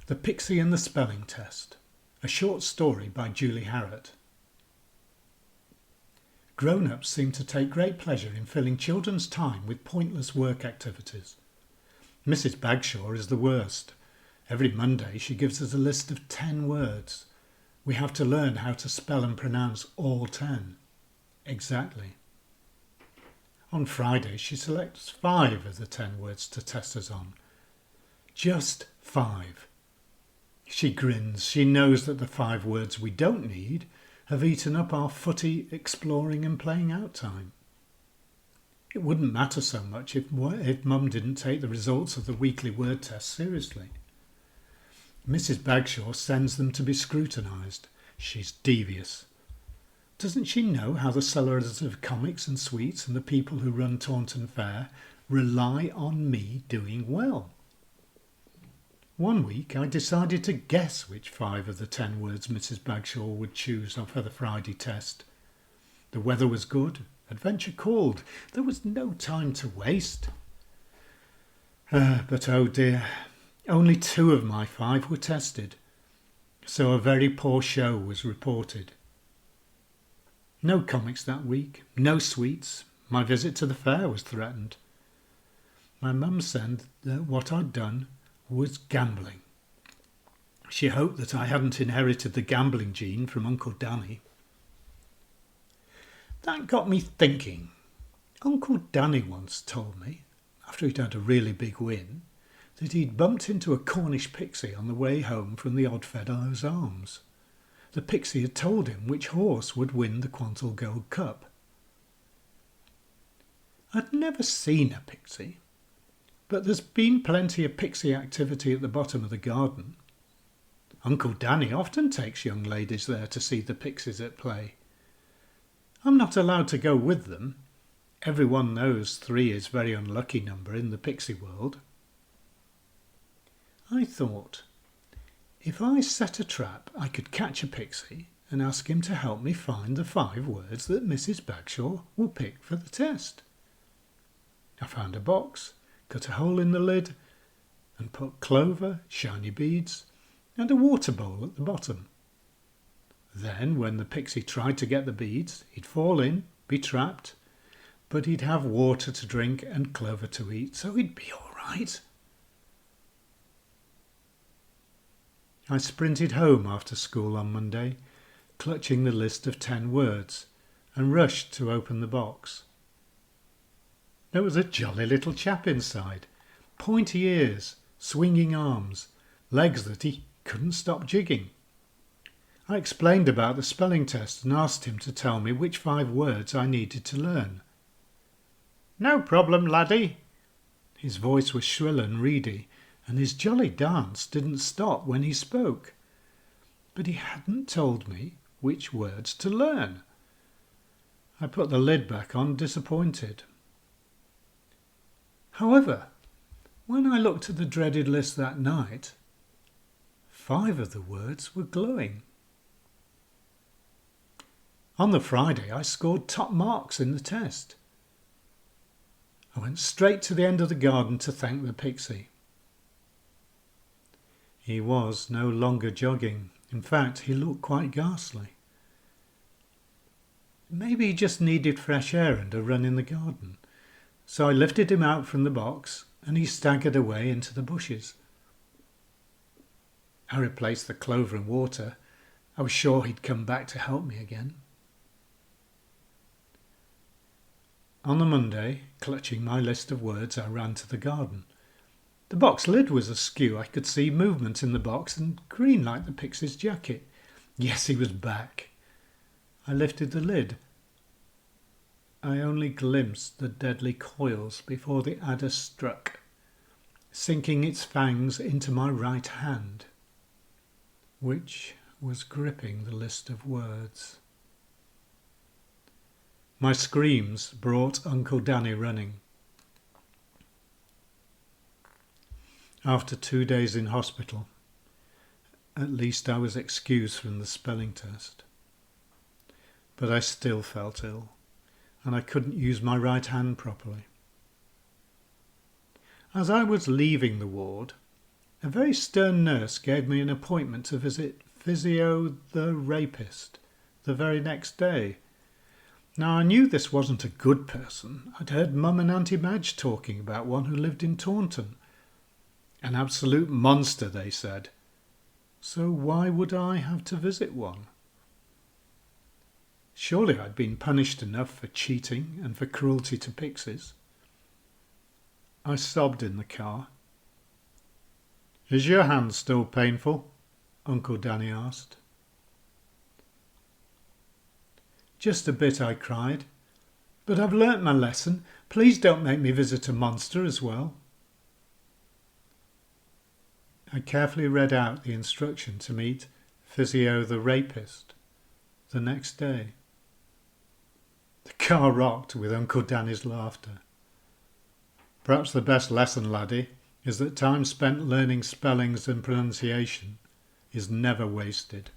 The Pixie and the Spelling Test, a short story by Julie Harratt. Grown-ups seem to take great pleasure in filling children's time with pointless work activities. Mrs. Bagshaw is the worst. Every Monday she gives us a list of 10 words. We have to learn how to spell and pronounce all 10. Exactly. On Friday she selects 5 of the 10 words to test us on. Just 5. She grins. She knows that the 5 words we don't need have eaten up our footy, exploring and playing out time. It wouldn't matter so much if Mum didn't take the results of the weekly word test seriously. Mrs. Bagshaw sends them to be scrutinised. She's devious. Doesn't she know how the sellers of comics and sweets and the people who run Taunton Fair rely on me doing well? One week I decided to guess which 5 of the 10 words Mrs. Bagshaw would choose for the Friday test. The weather was good, adventure called, there was no time to waste. But oh dear, only 2 of my 5 were tested, so a very poor show was reported. No comics that week, no sweets, my visit to the fair was threatened. My mum said that what I'd done was gambling. She hoped that I hadn't inherited the gambling gene from Uncle Danny. That got me thinking. Uncle Danny once told me, after he'd had a really big win, that he'd bumped into a Cornish pixie on the way home from the Oddfellows' Arms. The pixie had told him which horse would win the Quantle Gold Cup. I'd never seen a pixie, but there's been plenty of pixie activity at the bottom of the garden. Uncle Danny often takes young ladies there to see the pixies at play. I'm not allowed to go with them. Everyone knows 3 is a very unlucky number in the pixie world. I thought, if I set a trap, I could catch a pixie and ask him to help me find the 5 words that Mrs. Bagshaw will pick for the test. I found a box, cut a hole in the lid and put clover, shiny beads and a water bowl at the bottom. Then when the pixie tried to get the beads, he'd fall in, be trapped, but he'd have water to drink and clover to eat, so he'd be all right. I sprinted home after school on Monday, clutching the list of 10 words, and rushed to open the box. There was a jolly little chap inside, pointy ears, swinging arms, legs that he couldn't stop jigging. I explained about the spelling test and asked him to tell me which 5 words I needed to learn. "No problem, laddie." His voice was shrill and reedy, and his jolly dance didn't stop when he spoke. But he hadn't told me which words to learn. I put the lid back on, disappointed. However, when I looked at the dreaded list that night, 5 of the words were glowing. On the Friday, I scored top marks in the test. I went straight to the end of the garden to thank the pixie. He was no longer jogging. In fact, he looked quite ghastly. Maybe he just needed fresh air and a run in the garden. So I lifted him out from the box and he staggered away into the bushes. I replaced the clover and water. I was sure he'd come back to help me again. On the Monday, clutching my list of words, I ran to the garden. The box lid was askew. I could see movement in the box and green like the pixie's jacket. Yes, he was back. I lifted the lid. I only glimpsed the deadly coils before the adder struck, sinking its fangs into my right hand, which was gripping the list of words. My screams brought Uncle Danny running. After 2 days in hospital, at least I was excused from the spelling test. But I still felt ill, and I couldn't use my right hand properly. As I was leaving the ward, A very stern nurse gave me an appointment to visit Physio the rapist the very next day. Now, I knew this wasn't a good person. I'd heard Mum and Auntie Madge talking about one who lived in Taunton. An absolute monster, they said. So why would I have to visit one? Surely I'd been punished enough for cheating and for cruelty to pixies. I sobbed in the car. "Is your hand still painful?" Uncle Danny asked. "Just a bit," I cried. "But I've learnt my lesson. Please don't make me visit a monster as well." I carefully read out the instruction to meet Physio the rapist the next day. The car rocked with Uncle Danny's laughter. "Perhaps the best lesson, laddie, is that time spent learning spellings and pronunciation is never wasted."